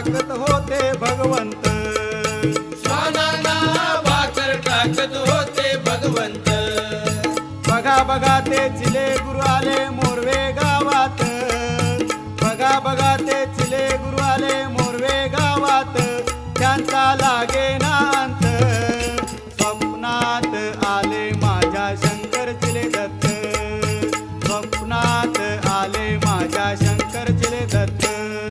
टाकत होते भगवंत, श्वानांना भाकर टाकत होते भगवंत. बघा बघा ते चिले गुरु आले मोरवे गावात, बघा बघा ते चिले गुरु आले मोरवे गावात, त्यांचा लागे